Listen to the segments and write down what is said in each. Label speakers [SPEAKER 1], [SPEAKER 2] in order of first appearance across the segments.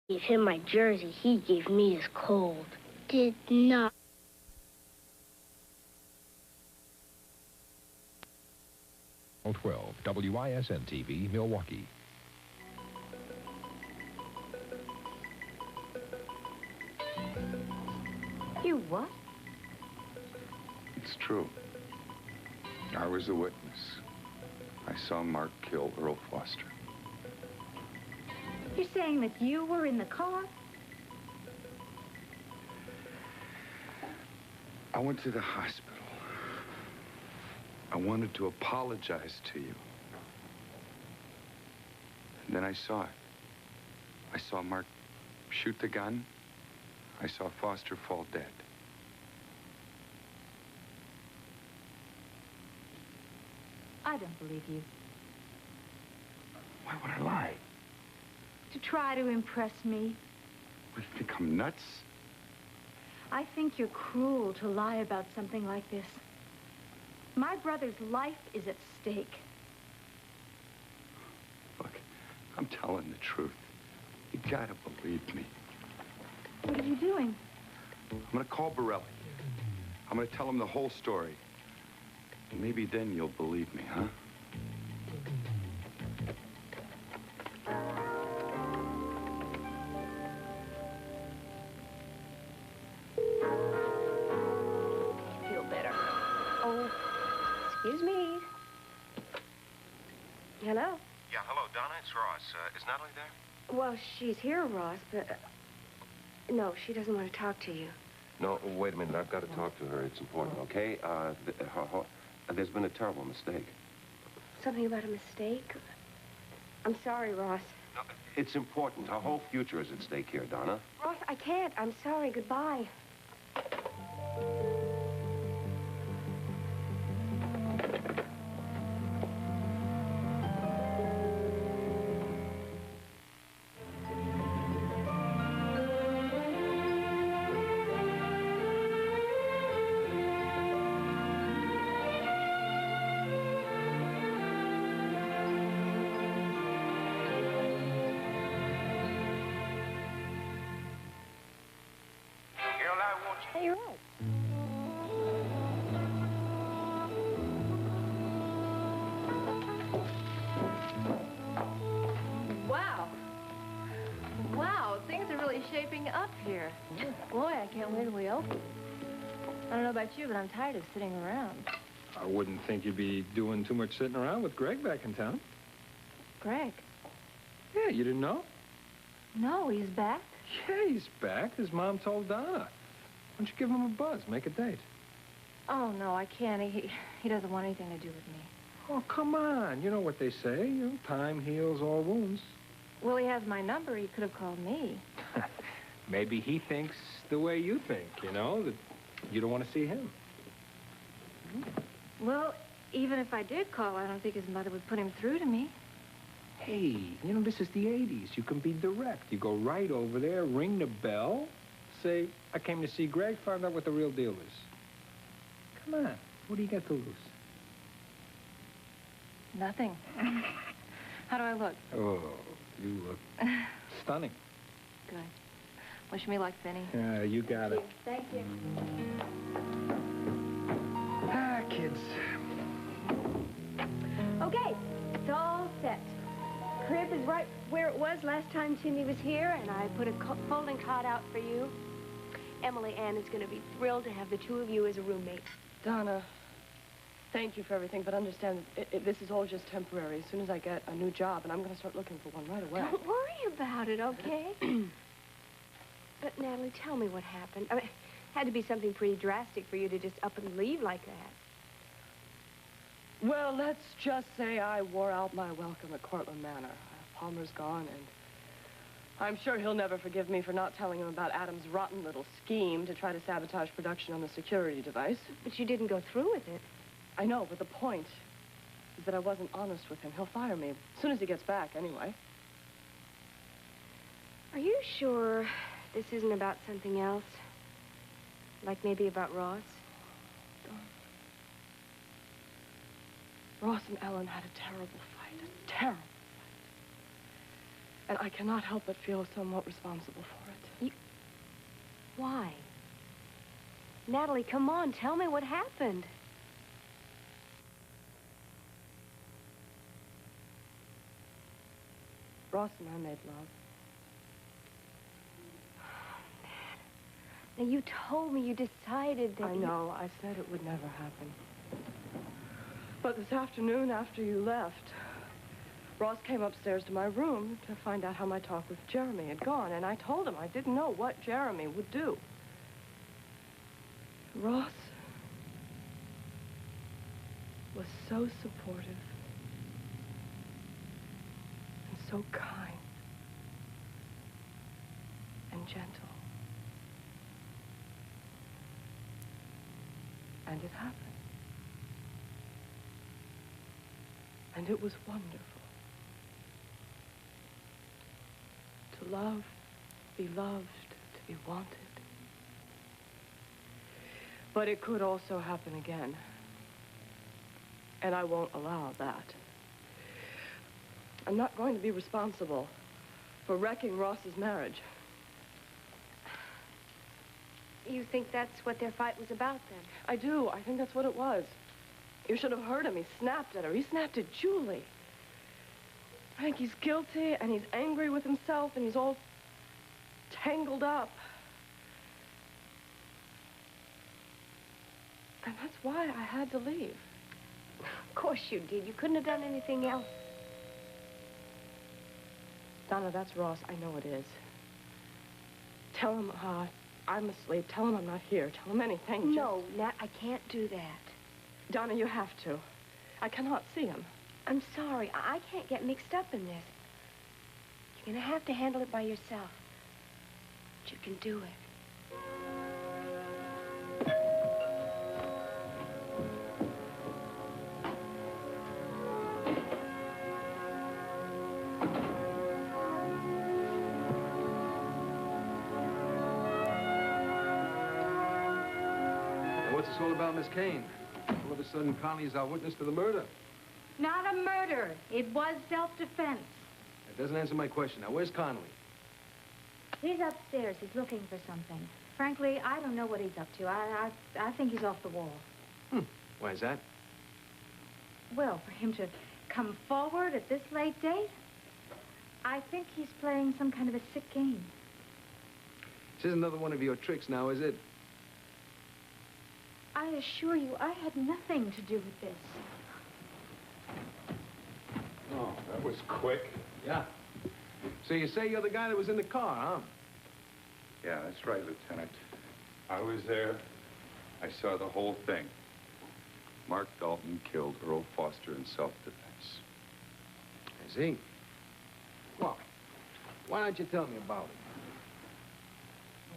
[SPEAKER 1] Gave him my jersey. He gave me his cold. Did not.
[SPEAKER 2] Channel 12, WISN-TV, Milwaukee.
[SPEAKER 3] You what?
[SPEAKER 4] It's true. I was a witness. I saw Mark kill Earl Foster.
[SPEAKER 3] You're saying that you were in the car?
[SPEAKER 4] I went to the hospital. I wanted to apologize to you. And then I saw it. I saw Mark shoot the gun. I saw Foster fall dead.
[SPEAKER 3] I don't believe you.
[SPEAKER 4] Why would I lie?
[SPEAKER 3] To try to impress me.
[SPEAKER 4] What, you think I'm nuts?
[SPEAKER 3] I think you're cruel to lie about something like this. My brother's life is at stake.
[SPEAKER 4] Look, I'm telling the truth. You gotta believe me.
[SPEAKER 3] What are you doing?
[SPEAKER 4] I'm gonna call Borelli. I'm gonna tell him the whole story. And maybe then you'll believe me, huh?
[SPEAKER 1] Feel better. Oh, excuse me. Hello?
[SPEAKER 5] Yeah, hello, Donna. It's Ross. Is Natalie there?
[SPEAKER 1] Well, she's here, Ross, but... no, she doesn't want to talk to you.
[SPEAKER 5] No, wait a minute. I've got to talk to her. It's important, okay? There's been a terrible mistake.
[SPEAKER 1] Something about a mistake? I'm sorry, Ross.
[SPEAKER 5] No, it's important. Her whole future is at stake here, Donna.
[SPEAKER 1] Ross, I can't. I'm sorry. Goodbye. Hey, you're right.
[SPEAKER 6] Wow. Wow, things are really shaping up here. Boy, I can't wait till we open. I don't know about you, but I'm tired of sitting around.
[SPEAKER 7] I wouldn't think you'd be doing too much sitting around with Greg back in town.
[SPEAKER 6] Greg?
[SPEAKER 7] Yeah, you didn't know?
[SPEAKER 6] No, he's back?
[SPEAKER 7] Yeah, he's back. His mom told Donna. Why don't you give him a buzz, make a date?
[SPEAKER 6] Oh, no, I can't. He doesn't want anything to do with me.
[SPEAKER 7] Oh, come on. You know what they say. You know, time heals all wounds.
[SPEAKER 6] Well, he has my number. He could have called me.
[SPEAKER 7] Maybe he thinks the way you think, you know, that you don't want to see him.
[SPEAKER 6] Well, even if I did call, I don't think his mother would put him through to me.
[SPEAKER 7] Hey, you know, this is the 80s. You can be direct. You go right over there, ring the bell, say, I came to see Greg, find out what the real deal is. Come on. What do you got to lose?
[SPEAKER 6] Nothing. How do I look?
[SPEAKER 7] Oh, you look stunning.
[SPEAKER 6] Good. Wish me luck, Vinny.
[SPEAKER 7] Yeah, you got it.
[SPEAKER 6] Thank you.
[SPEAKER 7] Ah, kids.
[SPEAKER 1] Okay, it's all set. Crib is right where it was last time Timmy was here, and I put a folding cot out for you. Emily Ann is going to be thrilled to have the two of you as a roommate.
[SPEAKER 8] Donna, thank you for everything, but understand that this is all just temporary. As soon as I get a new job, and I'm going to start looking for one right away.
[SPEAKER 1] Don't worry about it, okay? But, Natalie, tell me what happened. I mean, it had to be something pretty drastic for you to just up and leave like that.
[SPEAKER 8] Well, let's just say I wore out my welcome at Cortlandt Manor. Palmer's gone, and I'm sure he'll never forgive me for not telling him about Adam's rotten little scheme to try to sabotage production on the security device.
[SPEAKER 1] But you didn't go through with it.
[SPEAKER 8] I know, but the point is that I wasn't honest with him. He'll fire me as soon as he gets back, anyway.
[SPEAKER 1] Are you sure this isn't about something else? Like maybe about Ross?
[SPEAKER 8] Ross and Ellen had a terrible fight, a terrible fight. And I cannot help but feel somewhat responsible for it.
[SPEAKER 1] Why? Natalie, come on, tell me what happened.
[SPEAKER 8] Ross and I made love.
[SPEAKER 1] Now, you told me you decided that
[SPEAKER 8] I know. I said it would never happen. But this afternoon, after you left, Ross came upstairs to my room to find out how my talk with Jeremy had gone, and I told him I didn't know what Jeremy would do. Ross was so supportive and so kind and gentle. And it happened. And it was wonderful. To love, be loved, to be wanted. But it could also happen again. And I won't allow that. I'm not going to be responsible for wrecking Ross's marriage.
[SPEAKER 1] You think that's what their fight was about, then?
[SPEAKER 8] I do. I think that's what it was. You should have heard him. He snapped at her. He snapped at Julie. I think he's guilty, and he's angry with himself, and he's all tangled up. And that's why I had to leave.
[SPEAKER 1] Of course you did. You couldn't have done anything else.
[SPEAKER 8] Donna, that's Ross. I know it is. Tell him I'm asleep. Tell him I'm not here. Tell him anything.
[SPEAKER 1] No, Nat, I can't do that.
[SPEAKER 8] Donna, you have to. I cannot see him.
[SPEAKER 1] I'm sorry. I can't get mixed up in this. You're going to have to handle it by yourself. But you can do it.
[SPEAKER 9] What's this all about, Miss Kane? All of a sudden, Conley's our witness to the murder.
[SPEAKER 3] Not a murder. It was self-defense.
[SPEAKER 9] That doesn't answer my question. Now, where's Conley?
[SPEAKER 3] He's upstairs. He's looking for something. Frankly, I don't know what he's up to. I think he's off the wall.
[SPEAKER 9] Why is that?
[SPEAKER 3] Well, for him to come forward at this late date, I think he's playing some kind of a sick game.
[SPEAKER 9] This isn't another one of your tricks now, is it?
[SPEAKER 3] I assure you, I had nothing to do with this.
[SPEAKER 9] Oh, that was quick. Yeah. So you say you're the guy that was in the car, huh?
[SPEAKER 4] Yeah, that's right, Lieutenant. I was there. I saw the whole thing. Mark Dalton killed Earl Foster in self-defense.
[SPEAKER 9] I see. Well, why don't you tell me about it?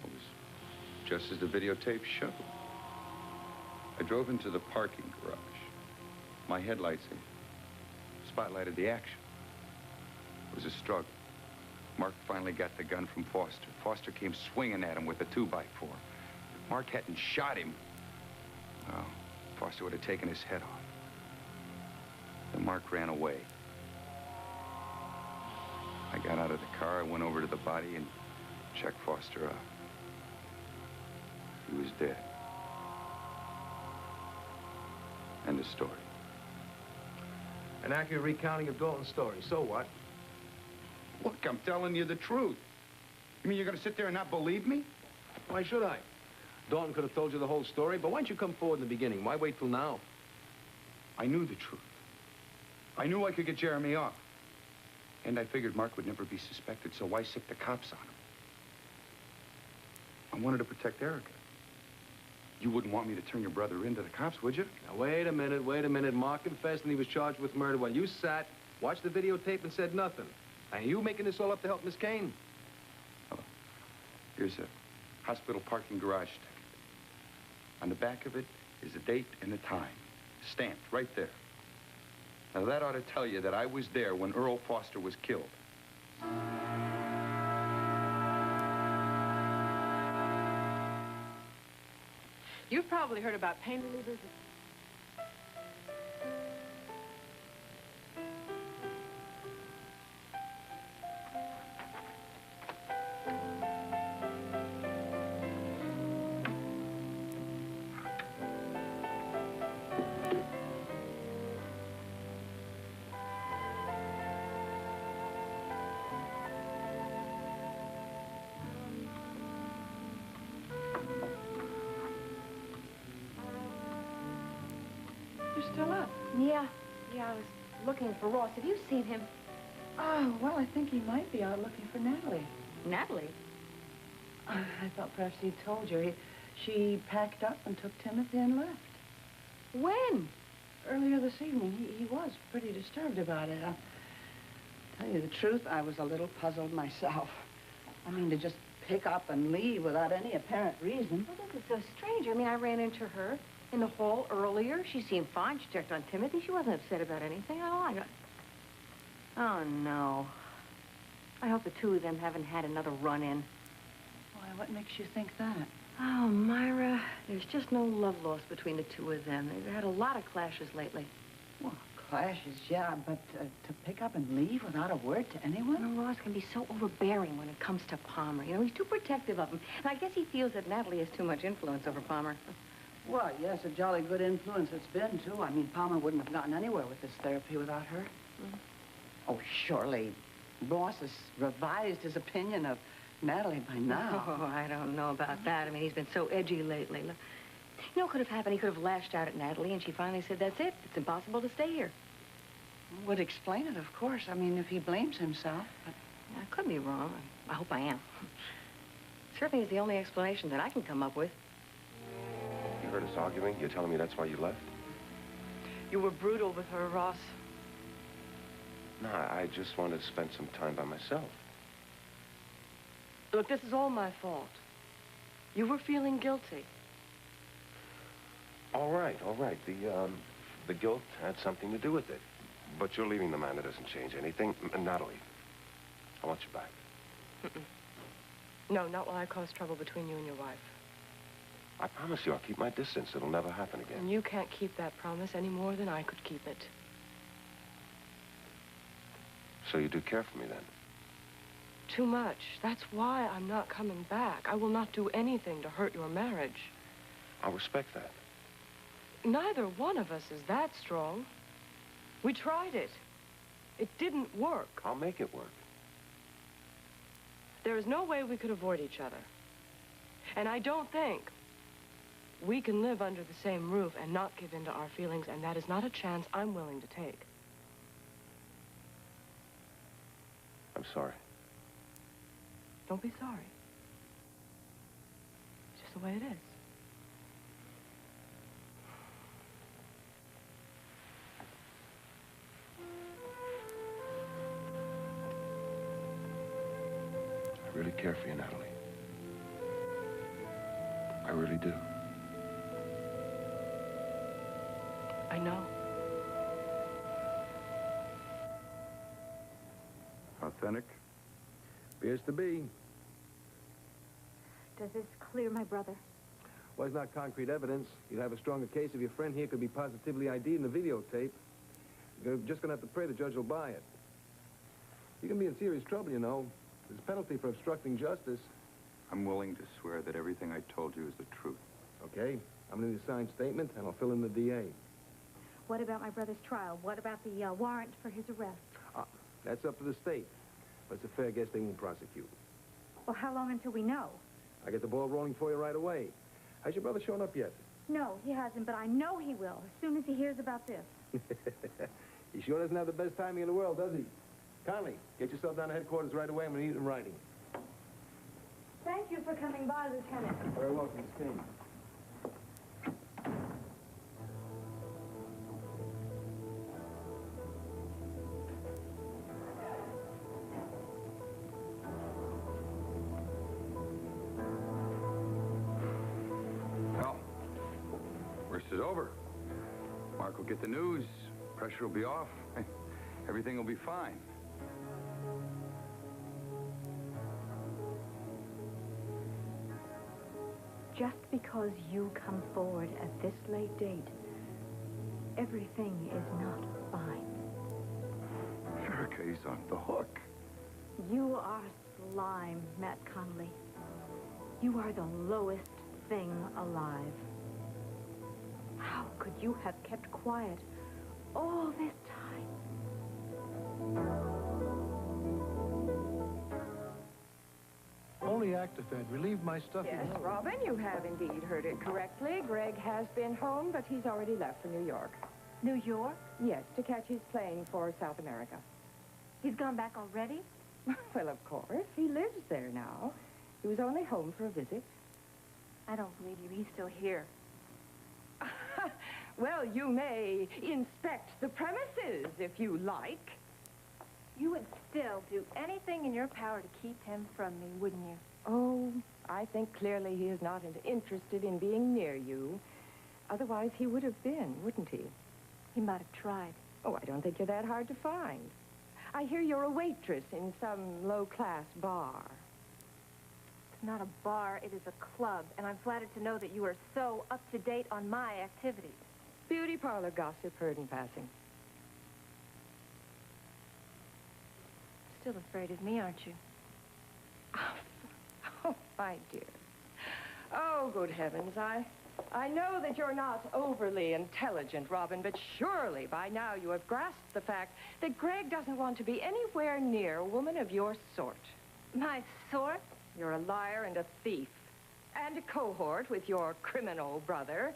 [SPEAKER 4] It was just as the videotape showed. I drove into the parking garage. My headlights spotlighted the action. It was a struggle. Mark finally got the gun from Foster. Foster came swinging at him with a 2x4. If Mark hadn't shot him, well, Foster would have taken his head off. Then Mark ran away. I got out of the car, I went over to the body and checked Foster out. He was dead. End of story.
[SPEAKER 9] An accurate recounting of Dalton's story. So what?
[SPEAKER 4] Look, I'm telling you the truth. You mean you're gonna sit there and not believe me?
[SPEAKER 9] Why should I? Dalton could have told you the whole story, but why didn't you come forward in the beginning? Why wait till now?
[SPEAKER 4] I knew the truth. I knew I could get Jeremy off. And I figured Mark would never be suspected, so why sick the cops on him? I wanted to protect Erica. You wouldn't want me to turn your brother into the cops, would you?
[SPEAKER 9] Now, wait a minute. Mark confessed and he was charged with murder while you sat, watched the videotape, and said nothing. Are you making this all up to help Miss Kane?
[SPEAKER 4] Oh, here's a hospital parking garage ticket. On the back of it is the date and the time, stamped right there. Now, that ought to tell you that I was there when Earl Foster was killed.
[SPEAKER 8] You've probably heard about pain relievers.
[SPEAKER 10] still up?
[SPEAKER 1] Yeah, I was looking for Ross. Have you seen him?
[SPEAKER 10] Oh, well, I think he might be out looking for Natalie.
[SPEAKER 1] Natalie?
[SPEAKER 10] I thought perhaps he'd told you. She packed up and took Timothy and left.
[SPEAKER 1] When?
[SPEAKER 10] Earlier this evening. He was pretty disturbed about it. I'll tell you the truth, I was a little puzzled myself. I mean, to just pick up and leave without any apparent reason.
[SPEAKER 1] Well, this is so strange. I mean, I ran into her in the hall earlier. She seemed fine. She checked on Timothy. She wasn't upset about anything at all. Oh, no. I hope the two of them haven't had another run-in.
[SPEAKER 10] Why, what makes you think that?
[SPEAKER 1] Oh, Myra, there's just no love lost between the two of them. They've had a lot of clashes lately.
[SPEAKER 10] Well, clashes, yeah, but to pick up and leave without a word to anyone?
[SPEAKER 1] Well, Ross can be so overbearing when it comes to Palmer. You know, he's too protective of him. And I guess he feels that Natalie has too much influence over Palmer.
[SPEAKER 10] Well, yes, a jolly good influence it's been, too. I mean, Palmer wouldn't have gotten anywhere with this therapy without her. Mm. Oh, surely Ross has revised his opinion of Natalie by now.
[SPEAKER 1] Oh, I don't know about that. I mean, he's been so edgy lately. Look, you know what could have happened? He could have lashed out at Natalie, and she finally said, that's it. It's impossible to stay here.
[SPEAKER 10] Would explain it, of course. I mean, if he blames himself. But
[SPEAKER 1] I could be wrong. I hope I am. Certainly is the only explanation that I can come up with.
[SPEAKER 5] You heard us arguing? You're telling me that's why you left?
[SPEAKER 8] You were brutal with her, Ross.
[SPEAKER 5] No, I just wanted to spend some time by myself.
[SPEAKER 8] Look, this is all my fault. You were feeling guilty.
[SPEAKER 5] All right, all right. The guilt had something to do with it. But you're leaving the man that doesn't change anything. Natalie, I want you back.
[SPEAKER 8] Mm-mm. No, not while I cause trouble between you and your wife.
[SPEAKER 5] I promise you I'll keep my distance. It'll never happen again.
[SPEAKER 8] And you can't keep that promise any more than I could keep it.
[SPEAKER 5] So you do care for me, then?
[SPEAKER 8] Too much. That's why I'm not coming back. I will not do anything to hurt your marriage.
[SPEAKER 5] I'll respect that.
[SPEAKER 8] Neither one of us is that strong. We tried it. It didn't work.
[SPEAKER 5] I'll make it work.
[SPEAKER 8] There is no way we could avoid each other. And I don't think we can live under the same roof and not give in to our feelings, and that is not a chance I'm willing to take.
[SPEAKER 5] I'm sorry.
[SPEAKER 8] Don't be sorry. It's just the way it is.
[SPEAKER 5] I really care for you, Natalie. I really do.
[SPEAKER 8] I know.
[SPEAKER 4] Authentic? Appears to be.
[SPEAKER 3] Does this clear my brother?
[SPEAKER 9] Well, it's not concrete evidence. You'd have a stronger case if your friend here could be positively ID'd in the videotape. You're just gonna have to pray the judge will buy it. You can be in serious trouble, you know. There's a penalty for obstructing justice.
[SPEAKER 4] I'm willing to swear that everything I told you is the truth.
[SPEAKER 9] Okay, I'm gonna need a signed statement, and I'll fill in the DA.
[SPEAKER 3] What about my brother's trial? What about the warrant for his arrest?
[SPEAKER 9] That's up to the state. But it's a fair guess they won't prosecute.
[SPEAKER 3] Well, how long until we know?
[SPEAKER 9] I get the ball rolling for you right away. Has your brother shown up yet?
[SPEAKER 3] No, he hasn't, but I know he will as soon as he hears about this.
[SPEAKER 9] He sure doesn't have the best timing in the world, does he? Conley, get yourself down to headquarters right away. I'm going to need it in writing.
[SPEAKER 3] Thank you for coming by, Lieutenant.
[SPEAKER 9] Very welcome, Miss King.
[SPEAKER 4] Well, worst is over. Mark will get the news. Pressure will be off. Everything will be fine.
[SPEAKER 3] Just because you come forward at this late date, everything is not fine.
[SPEAKER 4] Erica's on the hook.
[SPEAKER 3] You are slime, Matt Connolly. You are the lowest thing alive. How could you have kept quiet all this time?
[SPEAKER 11] Only Actifed relieved my stuffy
[SPEAKER 12] Yes,
[SPEAKER 11] nose.
[SPEAKER 12] Robin, you have indeed heard it correctly. Greg has been home, but he's already left for New York.
[SPEAKER 3] New York?
[SPEAKER 12] Yes, to catch his plane for South America.
[SPEAKER 3] He's gone back already?
[SPEAKER 12] Well, of course. He lives there now. He was only home for a visit.
[SPEAKER 3] I don't believe you. He's still here.
[SPEAKER 12] Well, you may inspect the premises if you like.
[SPEAKER 3] You would still do anything in your power to keep him from me, wouldn't you?
[SPEAKER 12] Oh, I think clearly he is not interested in being near you. Otherwise, he would have been, wouldn't he?
[SPEAKER 3] He might have tried.
[SPEAKER 12] Oh, I don't think you're that hard to find. I hear you're a waitress in some low-class bar.
[SPEAKER 3] It's not a bar, it is a club, and I'm flattered to know that you are so up-to-date on my activities.
[SPEAKER 12] Beauty parlor gossip heard in passing.
[SPEAKER 3] Still afraid of me, aren't you?
[SPEAKER 12] Oh, my dear. Oh, good heavens, I know that you're not overly intelligent, Robin, but surely by now you have grasped the fact that Greg doesn't want to be anywhere near a woman of your sort.
[SPEAKER 3] My sort?
[SPEAKER 12] You're a liar and a thief, and a cohort with your criminal brother.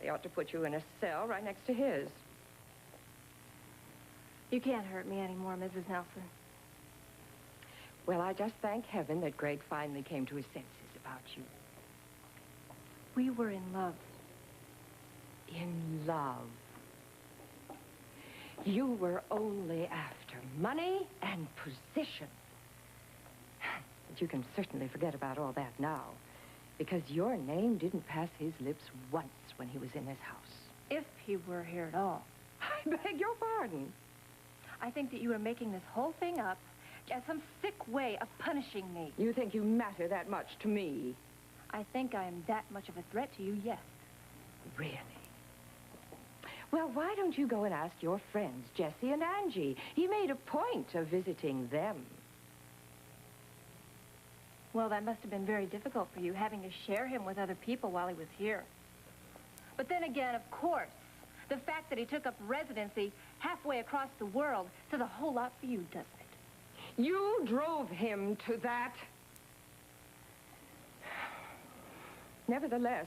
[SPEAKER 12] They ought to put you in a cell right next to his.
[SPEAKER 3] You can't hurt me anymore, Mrs. Nelson.
[SPEAKER 12] Well, I just thank heaven that Greg finally came to his senses about you.
[SPEAKER 3] We were in love.
[SPEAKER 12] In love. You were only after money and position. But you can certainly forget about all that now, because your name didn't pass his lips once when he was in this house.
[SPEAKER 3] If he were here at all.
[SPEAKER 12] I beg your pardon.
[SPEAKER 3] I think that you are making this whole thing up as some sick way of punishing me.
[SPEAKER 12] You think you matter that much to me?
[SPEAKER 3] I think I am that much of a threat to you, yes.
[SPEAKER 12] Really? Well, why don't you go and ask your friends, Jesse and Angie? He made a point of visiting them.
[SPEAKER 3] Well, that must have been very difficult for you, having to share him with other people while he was here. But then again, of course, the fact that he took up residency halfway across the world says a whole lot for you, doesn't it?
[SPEAKER 12] You drove him to that. Nevertheless,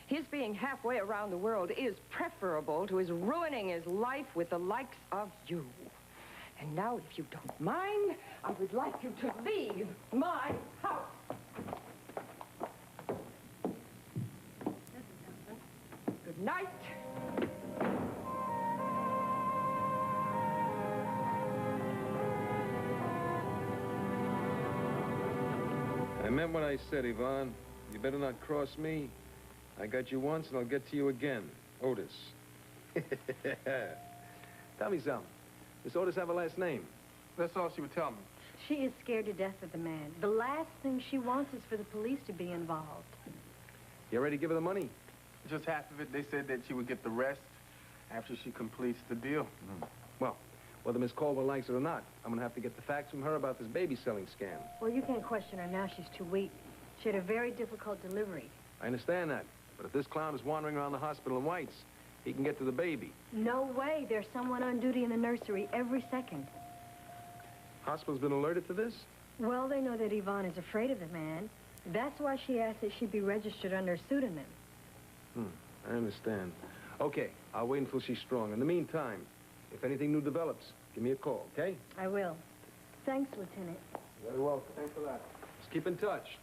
[SPEAKER 12] his being halfway around the world is preferable to his ruining his life with the likes of you. And now, if you don't mind, I would like you to leave my house. Good night.
[SPEAKER 9] I meant what I said, Yvonne. You better not cross me. I got you once, and I'll get to you again. Otis. Tell me something. Does Otis have a last name?
[SPEAKER 11] That's all she would tell me.
[SPEAKER 1] She is scared to death of the man. The last thing she wants is for the police to be involved.
[SPEAKER 9] You ready to give her the money?
[SPEAKER 11] Just half of it. They said that she would get the rest after she completes the deal.
[SPEAKER 9] Well, whether Miss Caldwell likes it or not, I'm going to have to get the facts from her about this baby selling scam.
[SPEAKER 1] Well, you can't question her now. She's too weak. She had a very difficult delivery.
[SPEAKER 9] I understand that. But if this clown is wandering around the hospital in whites, he can get to the baby.
[SPEAKER 1] No way. There's someone on duty in the nursery every second.
[SPEAKER 9] Hospital's been alerted to this?
[SPEAKER 1] Well, they know that Yvonne is afraid of the man. That's why she asked that she be registered under a pseudonym.
[SPEAKER 9] I understand. Okay, I'll wait until she's strong. In the meantime, if anything new develops, give me a call, okay?
[SPEAKER 1] I will. Thanks, Lieutenant.
[SPEAKER 9] You're very welcome. Thanks for that. Let's keep in touch.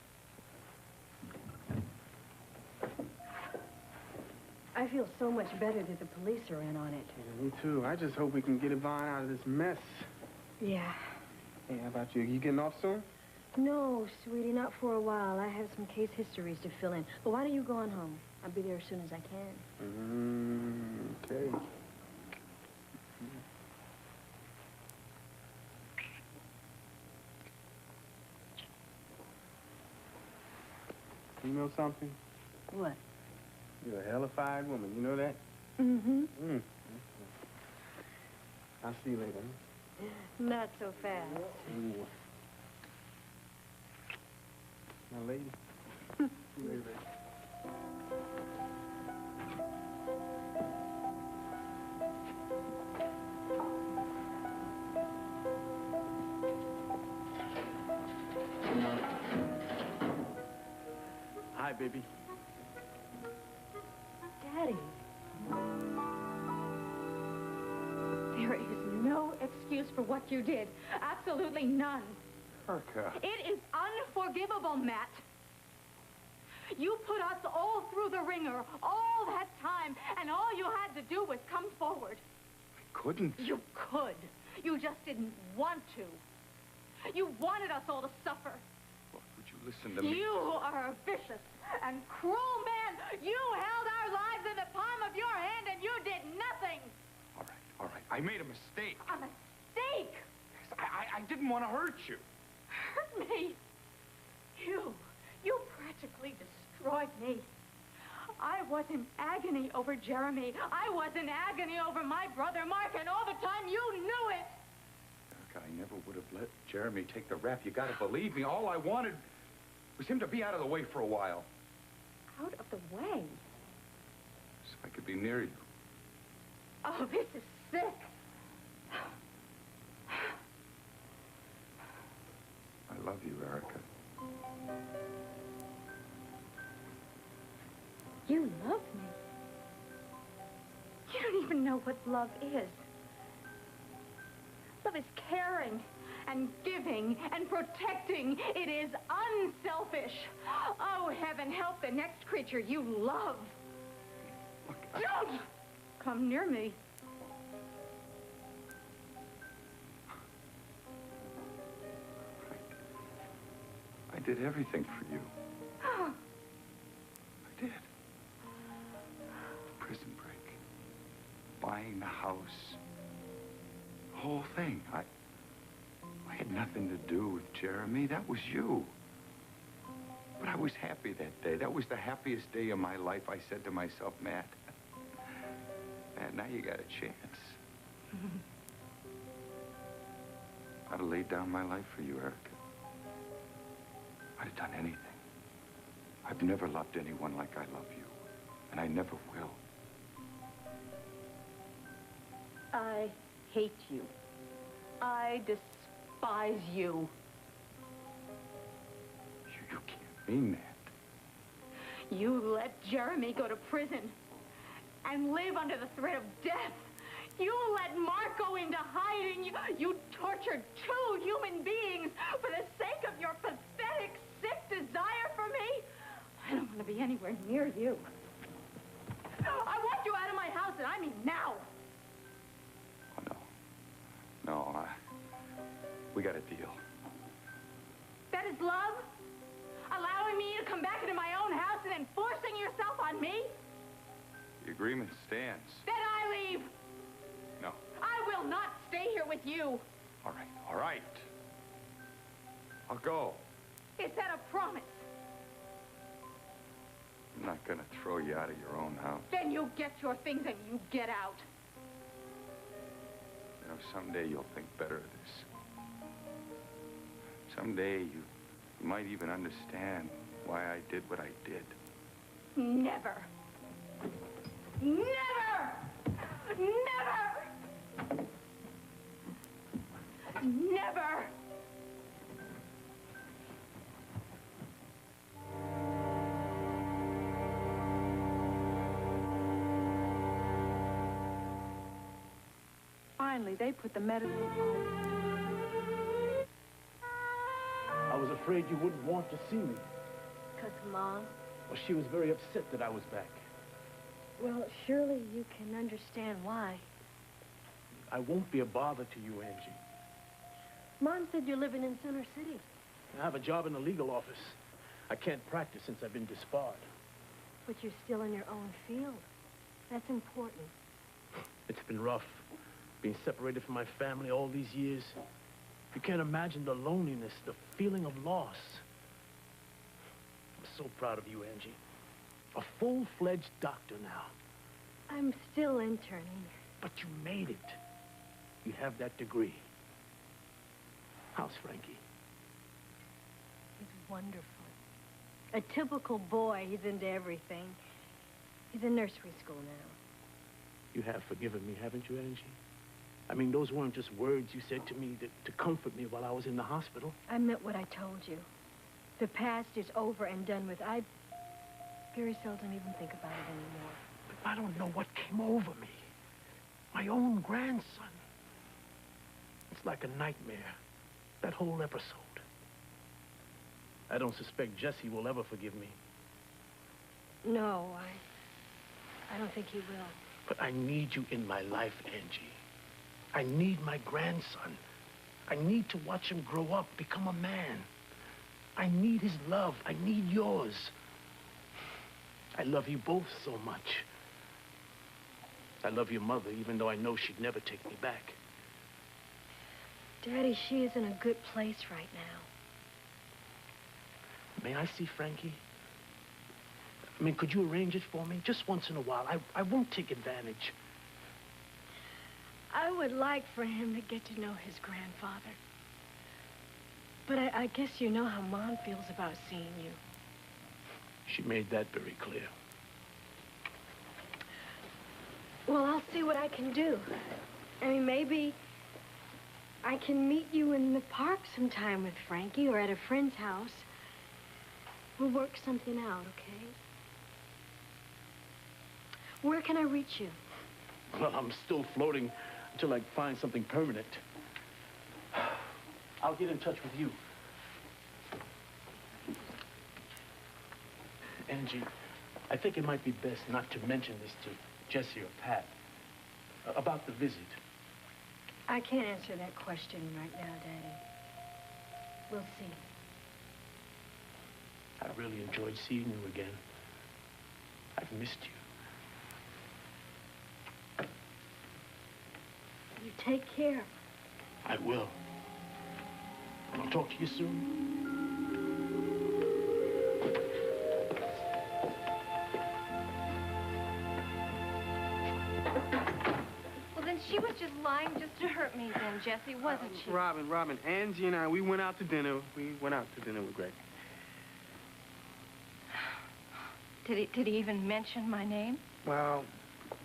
[SPEAKER 1] I feel so much better that the police are in on it.
[SPEAKER 11] Yeah, me too. I just hope we can get Yvonne out of this mess.
[SPEAKER 1] Yeah.
[SPEAKER 11] Hey, how about you? You getting off soon?
[SPEAKER 1] No, sweetie, not for a while. I have some case histories to fill in. But why don't you go on home? I'll be there as soon as I can.
[SPEAKER 11] Okay. You know something?
[SPEAKER 1] What?
[SPEAKER 11] You're a hellified woman. You know that?
[SPEAKER 1] Mm-hmm.
[SPEAKER 11] I'll see you later.
[SPEAKER 1] Not so fast.
[SPEAKER 11] Ooh. Now, lady. See you later, baby. Hi, baby.
[SPEAKER 1] Daddy.
[SPEAKER 3] excuse for what you did. Absolutely none.
[SPEAKER 4] Erica.
[SPEAKER 3] It is unforgivable, Matt. You put us all through the ringer all that time, and all you had to do was come forward.
[SPEAKER 4] I couldn't.
[SPEAKER 3] You could. You just didn't want to. You wanted us all to suffer.
[SPEAKER 4] Look, would you listen to me?
[SPEAKER 3] You are a vicious and cruel man. You held our lives in the palm of your hand, and you did nothing.
[SPEAKER 4] All right. I made a mistake.
[SPEAKER 3] A mistake?
[SPEAKER 4] Yes, I didn't want to hurt you.
[SPEAKER 3] Hurt me? You practically destroyed me. I was in agony over Jeremy. I was in agony over my brother Mark, and all the time you knew it.
[SPEAKER 4] Erica, I never would have let Jeremy take the rap. You gotta believe me. All I wanted was him to be out of the way for a while.
[SPEAKER 3] Out of the way?
[SPEAKER 4] So I could be near you.
[SPEAKER 3] Oh, this is sick.
[SPEAKER 4] I love you, Erica.
[SPEAKER 3] You love me? You don't even know what love is. Love is caring and giving and protecting. It is unselfish. Oh, heaven help the next creature you love.
[SPEAKER 4] Look,
[SPEAKER 3] Don't come near me.
[SPEAKER 4] I did everything for you. I did. Prison break. Buying the house. The whole thing. I had nothing to do with Jeremy. That was you. But I was happy that day. That was the happiest day of my life. I said to myself, Matt, now you got a chance. I'd have laid down my life for you, Erica. I'd have done anything. I've never loved anyone like I love you. And I never will.
[SPEAKER 3] I hate you. I despise you.
[SPEAKER 4] You can't mean that.
[SPEAKER 3] You let Jeremy go to prison and live under the threat of death. You let Mark go into hiding. You tortured two human beings for the sake of your pathetic, sick desire for me. I don't want to be anywhere near you. I want you out of my house, and I mean now.
[SPEAKER 4] Oh, no, we got a deal.
[SPEAKER 3] That is love? Allowing me to come back into my own house and then forcing yourself on me?
[SPEAKER 4] The agreement stands.
[SPEAKER 3] Then I leave.
[SPEAKER 4] No.
[SPEAKER 3] I will not stay here with you.
[SPEAKER 4] All right. I'll go.
[SPEAKER 3] Is that a promise?
[SPEAKER 4] I'm not gonna throw you out of your own house.
[SPEAKER 3] Then you get your things and you get out.
[SPEAKER 4] You know, someday you'll think better of this. Someday you might even understand why I did what I did.
[SPEAKER 3] Never. Never! Never! Never!
[SPEAKER 8] Finally, they put the medicine on.
[SPEAKER 13] I was afraid you wouldn't want to see me.
[SPEAKER 1] Because Mom?
[SPEAKER 13] Well, she was very upset that I was back.
[SPEAKER 1] Well, surely you can understand why.
[SPEAKER 13] I won't be a bother to you, Angie.
[SPEAKER 1] Mom said you're living in Center City.
[SPEAKER 13] I have a job in the legal office. I can't practice since I've been disbarred.
[SPEAKER 1] But you're still in your own field. That's important.
[SPEAKER 13] It's been rough, being separated from my family all these years. You can't imagine the loneliness, the feeling of loss. I'm so proud of you, Angie. A full-fledged doctor now.
[SPEAKER 1] I'm still interning.
[SPEAKER 13] But you made it. You have that degree. How's Frankie?
[SPEAKER 1] He's wonderful. A typical boy. He's into everything. He's in nursery school now.
[SPEAKER 13] You have forgiven me, haven't you, Angie? I mean, those weren't just words you said to me to comfort me while I was in the hospital.
[SPEAKER 1] I meant what I told you. The past is over and done with. I very seldom even think about it anymore.
[SPEAKER 13] But I don't know what came over me. My own grandson. It's like a nightmare, that whole episode. I don't suspect Jesse will ever forgive me.
[SPEAKER 1] No, I don't think he will.
[SPEAKER 13] But I need you in my life, Angie. I need my grandson. I need to watch him grow up, become a man. I need his love. I need yours. I love you both so much. I love your mother, even though I know she'd never take me back.
[SPEAKER 1] Daddy, she is in a good place right now.
[SPEAKER 13] May I see Frankie? I mean, could you arrange it for me? Just once in a while. I won't take advantage.
[SPEAKER 1] I would like for him to get to know his grandfather. But I guess you know how Mom feels about seeing you.
[SPEAKER 13] She made that very clear.
[SPEAKER 1] Well, I'll see what I can do. I mean, maybe I can meet you in the park sometime with Frankie or at a friend's house. We'll work something out, okay? Where can I reach you?
[SPEAKER 13] Well, I'm still floating until I find something permanent. I'll get in touch with you. Angie, I think it might be best not to mention this to Jesse or Pat about the visit.
[SPEAKER 1] I can't answer that question right now, Daddy. We'll see.
[SPEAKER 13] I really enjoyed seeing you again. I've missed you.
[SPEAKER 1] You take care.
[SPEAKER 13] I will. I'll talk to you soon.
[SPEAKER 6] Well, then she was just lying just to hurt me then, Jesse, wasn't she?
[SPEAKER 11] Robin, Angie and I, we went out to dinner. We went out to dinner with Greg.
[SPEAKER 6] Did he even mention my name?
[SPEAKER 11] Well,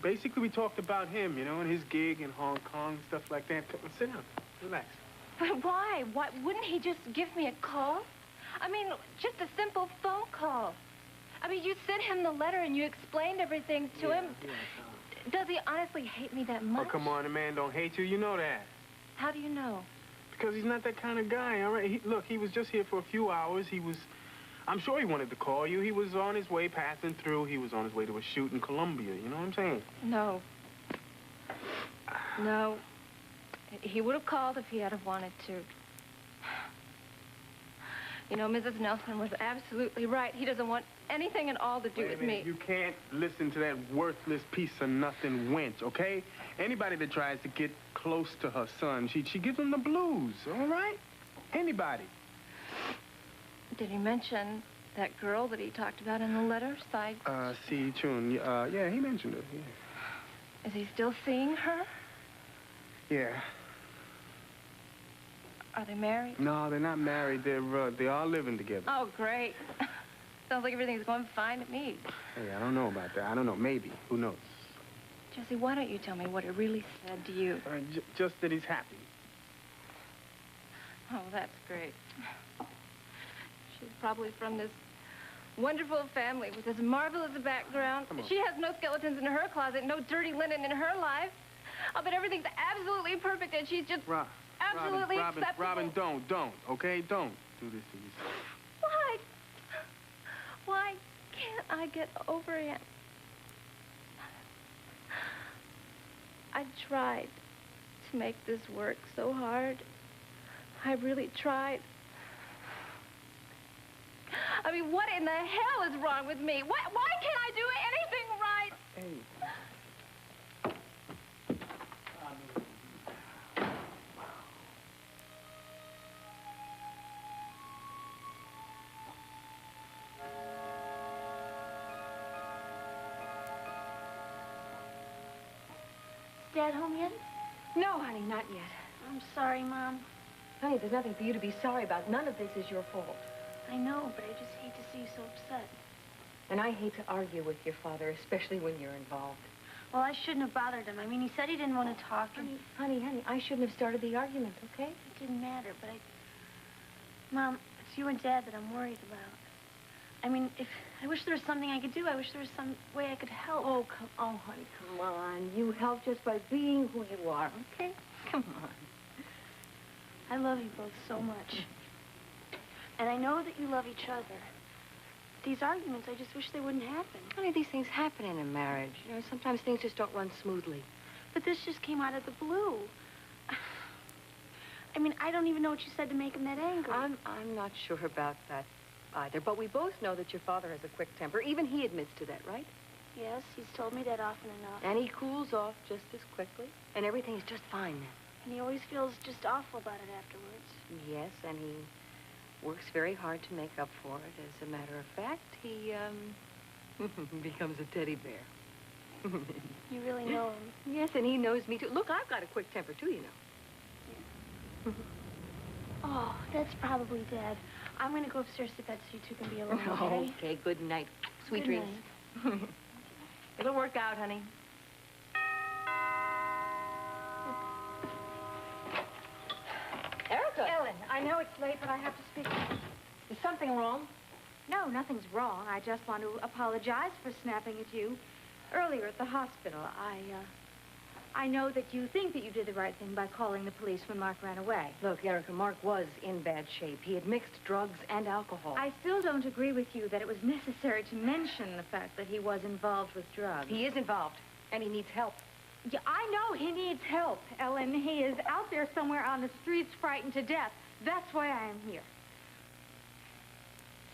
[SPEAKER 11] basically we talked about him, you know, and his gig in Hong Kong, stuff like that. Come on, sit down. Relax.
[SPEAKER 6] But why? Why wouldn't he just give me a call? I mean, just a simple phone call. I mean, you sent him the letter and you explained everything to him.
[SPEAKER 11] Yeah.
[SPEAKER 6] Does he honestly hate me that much?
[SPEAKER 11] Oh, come on, the man don't hate you. You know that.
[SPEAKER 6] How do you know?
[SPEAKER 11] Because he's not that kind of guy, all right? Look, he was just here for a few hours. I'm sure he wanted to call you. He was on his way, passing through. He was on his way to a shoot in Colombia. You know what I'm saying?
[SPEAKER 6] No. No. He would have called if he had have wanted to. You know, Mrs. Nelson was absolutely right. He doesn't want anything at all to do with me.
[SPEAKER 11] You can't listen to that worthless piece of nothing wench, okay? Anybody that tries to get close to her son, she gives him the blues, all right? Anybody.
[SPEAKER 6] Did he mention that girl that he talked about in the letter, Side?
[SPEAKER 11] Si Chun. Yeah, he mentioned it. Yeah.
[SPEAKER 6] Is he still seeing her?
[SPEAKER 11] Yeah.
[SPEAKER 6] Are they married?
[SPEAKER 11] No, they're not married. They are living together.
[SPEAKER 6] Oh, great. Sounds like everything's going fine to me.
[SPEAKER 11] Hey, I don't know about that. I don't know. Maybe. Who knows?
[SPEAKER 6] Jesse, why don't you tell me what he really said to you?
[SPEAKER 11] Just that he's happy.
[SPEAKER 6] Oh, that's great. She's probably from this wonderful family with this marvelous background. She has no skeletons in her closet, no dirty linen in her life. Oh, but everything's absolutely perfect, and she's just absolutely acceptable.
[SPEAKER 11] Robin, don't, okay? Don't do this to yourself.
[SPEAKER 6] Why? Why can't I get over him? I tried to make this work so hard. I really tried. I mean, what in the hell is wrong with me? Why can't I do anything right?
[SPEAKER 11] Hey.
[SPEAKER 1] Dad home yet? No, honey, not yet. I'm sorry, Mom. Honey, there's nothing for you to be sorry about. None of this is your fault.
[SPEAKER 14] I know, but I just hate to see you so upset.
[SPEAKER 1] And I hate to argue with your father, especially when you're involved.
[SPEAKER 14] Well, I shouldn't have bothered him. I mean, he said he didn't want to talk.
[SPEAKER 1] Honey, I shouldn't have started the argument, okay?
[SPEAKER 14] It didn't matter, but Mom, it's you and Dad that I'm worried about. I mean, I wish there was something I could do. I wish there was some way I could help.
[SPEAKER 1] Oh, honey, come on. You help just by being who you are, okay? Come on.
[SPEAKER 14] I love you both so much. And I know that you love each other. These arguments, I just wish they wouldn't happen.
[SPEAKER 1] Honey, these things happen in a marriage. You know, sometimes things just don't run smoothly.
[SPEAKER 14] But this just came out of the blue. I mean, I don't even know what you said to make him that angry.
[SPEAKER 1] I'm not sure about that either, but we both know that your father has a quick temper. Even he admits to that, right?
[SPEAKER 14] Yes, he's told me that often enough.
[SPEAKER 1] And he cools off just as quickly, and everything's just fine then.
[SPEAKER 14] And he always feels just awful about it afterwards.
[SPEAKER 1] Yes, and he works very hard to make up for it. As a matter of fact, he, becomes a teddy bear.
[SPEAKER 14] You really know him.
[SPEAKER 1] Yes, and he knows me, too. Look, I've got a quick temper, too, you know.
[SPEAKER 14] Oh, that's probably Dad. I'm going to go upstairs to bed so you two can be alone, okay?
[SPEAKER 1] Okay, good night. Sweet
[SPEAKER 14] Good
[SPEAKER 1] dreams.
[SPEAKER 14] night.
[SPEAKER 1] It'll work out, honey. Erica!
[SPEAKER 3] Ellen, I know it's late, but I have to speak.
[SPEAKER 1] Is something wrong?
[SPEAKER 3] No, nothing's wrong. I just want to apologize for snapping at you earlier at the hospital. I know that you think that you did the right thing by calling the police when Mark ran away.
[SPEAKER 1] Look, Erica, Mark was in bad shape. He had mixed drugs and alcohol.
[SPEAKER 3] I still don't agree with you that it was necessary to mention the fact that he was involved with drugs.
[SPEAKER 1] He is involved, and he needs help.
[SPEAKER 3] Yeah, I know he needs help, Ellen. He is out there somewhere on the streets frightened to death. That's why I am here.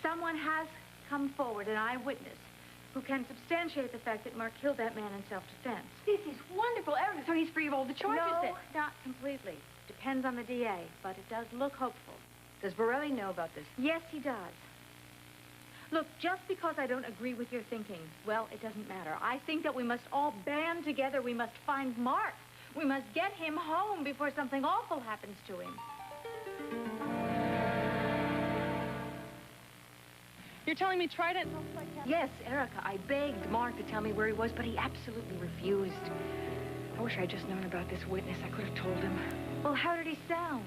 [SPEAKER 3] Someone has come forward, an eyewitness, who can substantiate the fact that Mark killed that man in self-defense.
[SPEAKER 1] This is wonderful, Erica. So he's free of all the charges
[SPEAKER 3] No,
[SPEAKER 1] then?
[SPEAKER 3] not completely. Depends on the DA, but it does look hopeful.
[SPEAKER 1] Does Borelli know about this?
[SPEAKER 3] Yes, he does. Look, just because I don't agree with your thinking, well, it doesn't matter. I think that we must all band together. We must find Mark. We must get him home before something awful happens to him.
[SPEAKER 8] You're telling me Trident?
[SPEAKER 1] Yes, Erica. I begged Mark to tell me where he was, but he absolutely refused. I wish I'd just known about this witness. I could have told him.
[SPEAKER 3] Well, how did he sound?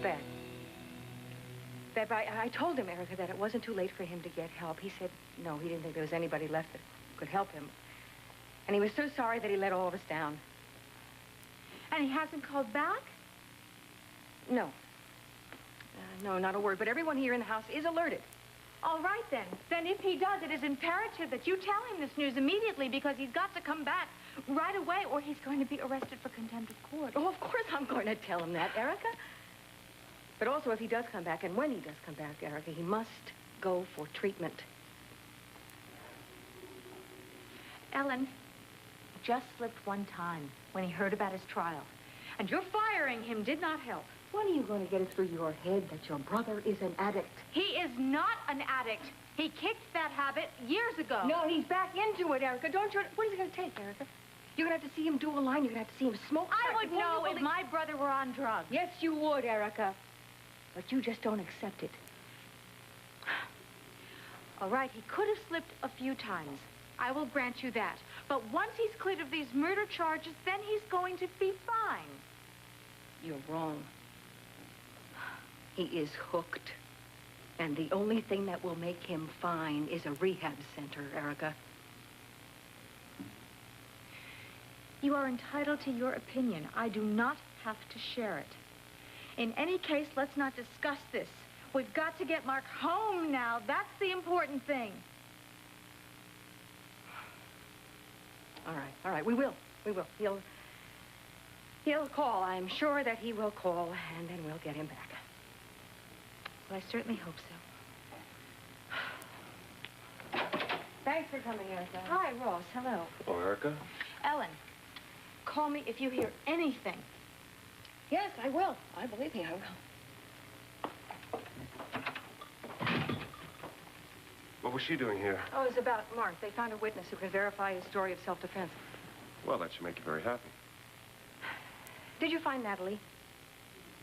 [SPEAKER 1] Bad. But I told him, Erica, that it wasn't too late for him to get help. He said, no, he didn't think there was anybody left that could help him. And he was so sorry that he let all of us down.
[SPEAKER 3] And he hasn't called back?
[SPEAKER 1] No. No, not a word. But everyone here in the house is alerted.
[SPEAKER 3] All right, then. Then if he does, it is imperative that you tell him this news immediately because he's got to come back right away or he's going to be arrested for contempt of court.
[SPEAKER 1] Oh, of course I'm going to tell him that, Erica. But also, if he does come back, and when he does come back, Erica, he must go for treatment.
[SPEAKER 3] Ellen, he just slipped one time when he heard about his trial. And your firing him did not help.
[SPEAKER 1] When are you going to get it through your head that your brother is an addict?
[SPEAKER 3] He is not an addict. He kicked that habit years ago.
[SPEAKER 1] No, he's back into it, Erica. Don't you... What is it going to take, Erica? You're going to have to see him do a line. You're going to have to see him smoke.
[SPEAKER 3] I would know if my brother were on drugs.
[SPEAKER 1] Yes, you would, Erica. But you just don't accept it.
[SPEAKER 3] All right, he could have slipped a few times. I will grant you that. But once he's cleared of these murder charges, then he's going to be fine.
[SPEAKER 1] You're wrong. He is hooked. And the only thing that will make him fine is a rehab center, Erica.
[SPEAKER 3] You are entitled to your opinion. I do not have to share it. In any case, let's not discuss this. We've got to get Mark home now. That's the important thing.
[SPEAKER 1] All right, we will. He'll call. I'm sure that he will call, and then we'll get him back.
[SPEAKER 3] Well, I certainly hope so.
[SPEAKER 1] Thanks for coming, Erica.
[SPEAKER 3] Hi, Ross. Hello.
[SPEAKER 5] Oh, Erica?
[SPEAKER 3] Ellen, call me if you hear anything.
[SPEAKER 1] Yes, I will. I believe me, I will.
[SPEAKER 5] What was she doing here?
[SPEAKER 1] Oh, it's about Mark. They found a witness who can verify his story of self-defense.
[SPEAKER 5] Well, that should make you very happy.
[SPEAKER 1] Did you find Natalie?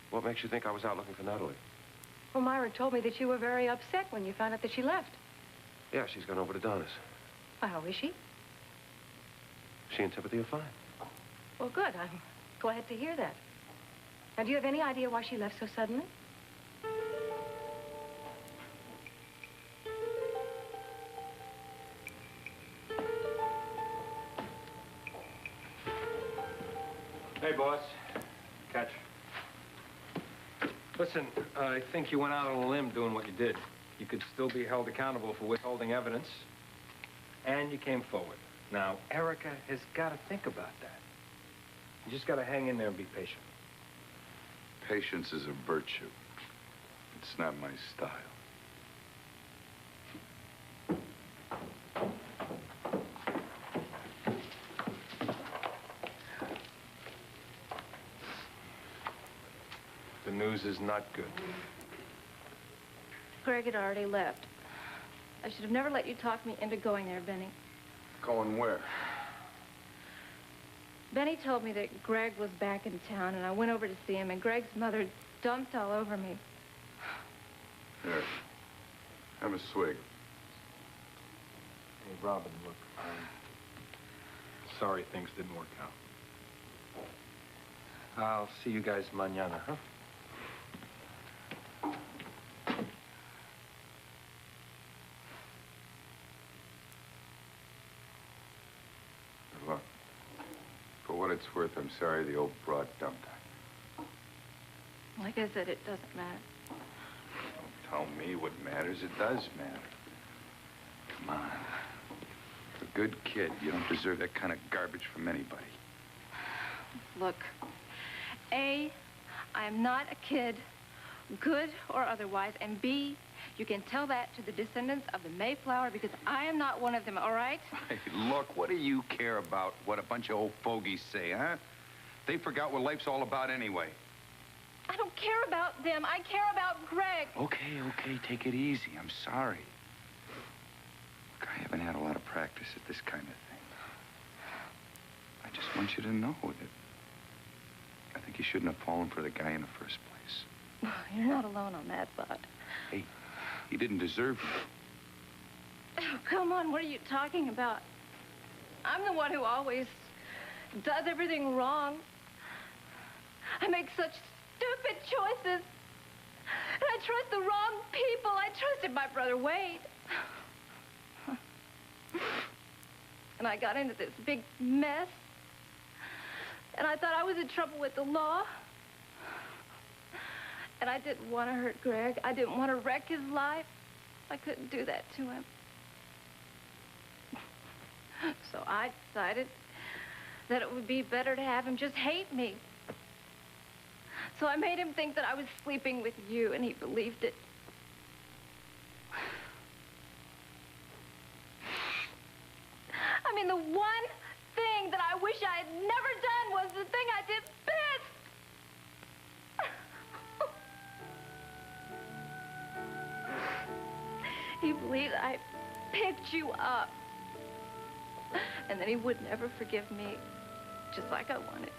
[SPEAKER 5] What makes you think I was out looking for Natalie?
[SPEAKER 1] Well, Myra told me that you were very upset when you found out that she left.
[SPEAKER 5] Yeah, she's gone over to Donna's.
[SPEAKER 1] Well, how is she?
[SPEAKER 5] She and Timothy are fine.
[SPEAKER 1] Well, good. I'm glad to hear that. Now, do you have any idea why she left so suddenly?
[SPEAKER 9] Hey, boss. Catch.
[SPEAKER 7] Listen, I think you went out on a limb doing what you did. You could still be held accountable for withholding evidence, and you came forward. Now, Erica has got to think about that. You just got to hang in there and be patient.
[SPEAKER 4] Patience is a virtue. It's not my style.
[SPEAKER 7] The news is not good.
[SPEAKER 6] Greg had already left. I should have never let you talk me into going there, Benny.
[SPEAKER 4] Going where?
[SPEAKER 6] Benny told me that Greg was back in town, and I went over to see him, and Greg's mother dumped all over me.
[SPEAKER 4] Here. Have a swig.
[SPEAKER 7] Hey, Robin, look, I'm sorry things didn't work out. I'll see you guys mañana, huh?
[SPEAKER 4] Look, for what it's worth, I'm sorry the old broad dumped on you.
[SPEAKER 6] Like I said, it doesn't matter.
[SPEAKER 4] Don't tell me what matters. It does matter. Come on. You're a good kid. You don't deserve that kind of garbage from anybody.
[SPEAKER 6] Look, A, I am not a kid, good or otherwise, and B, you can tell that to the descendants of the Mayflower because I am not one of them, all right?
[SPEAKER 4] Hey, look, what do you care about what a bunch of old fogies say, huh? They forgot what life's all about anyway.
[SPEAKER 6] I don't care about them. I care about Greg.
[SPEAKER 4] Okay, take it easy. I'm sorry. Look, I haven't had a lot of practice at this kind of thing. I just want you to know that I think you shouldn't have fallen for the guy in the first place.
[SPEAKER 6] You're not alone on that, Bud.
[SPEAKER 4] Hey, he didn't deserve you.
[SPEAKER 6] Oh, come on, what are you talking about? I'm the one who always does everything wrong. I make such stupid choices. And I trust the wrong people. I trusted my brother Wade. And I got into this big mess. And I thought I was in trouble with the law. And I didn't want to hurt Greg. I didn't want to wreck his life. I couldn't do that to him. So I decided that it would be better to have him just hate me. So I made him think that I was sleeping with you, and he believed it. I mean, the one thing that I wish I had never done was the thing I did best. He believed I picked you up. And then he would never forgive me, just like I wanted.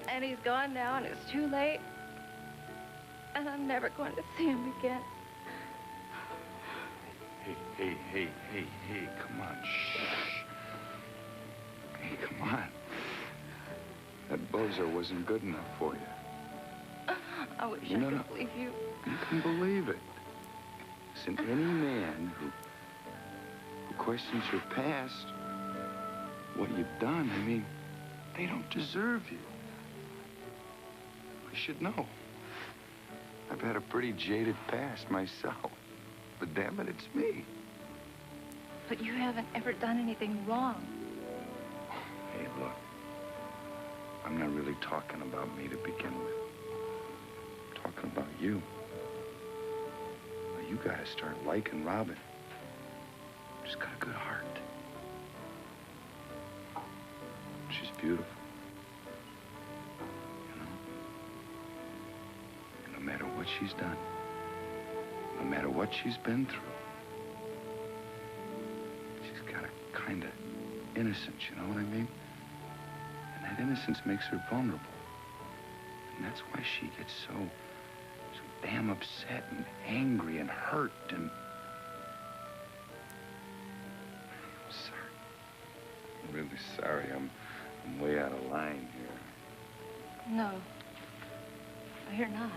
[SPEAKER 6] And he's gone now, and it's too late. And I'm never going to see him again.
[SPEAKER 4] Hey, come on, shh. Hey, come on. That bozo wasn't good enough for you.
[SPEAKER 6] I wish I could believe you.
[SPEAKER 4] You can believe it. Listen, any man who questions your past, what you've done, I mean, they don't deserve you. I should know. I've had a pretty jaded past myself. But damn it, it's me.
[SPEAKER 6] But you haven't ever done anything wrong.
[SPEAKER 4] Hey, look. I'm not really talking about me to begin with. I'm talking about you. Well, you gotta start liking Robin. She's got a good heart. She's beautiful. You know? And no matter what she's done, no matter what she's been through, she's got a kind of innocence, you know what I mean? And that innocence makes her vulnerable. And that's why she gets so damn upset and angry and hurt and... I'm sorry. I'm really sorry. I'm way out of line here.
[SPEAKER 6] No. You're not.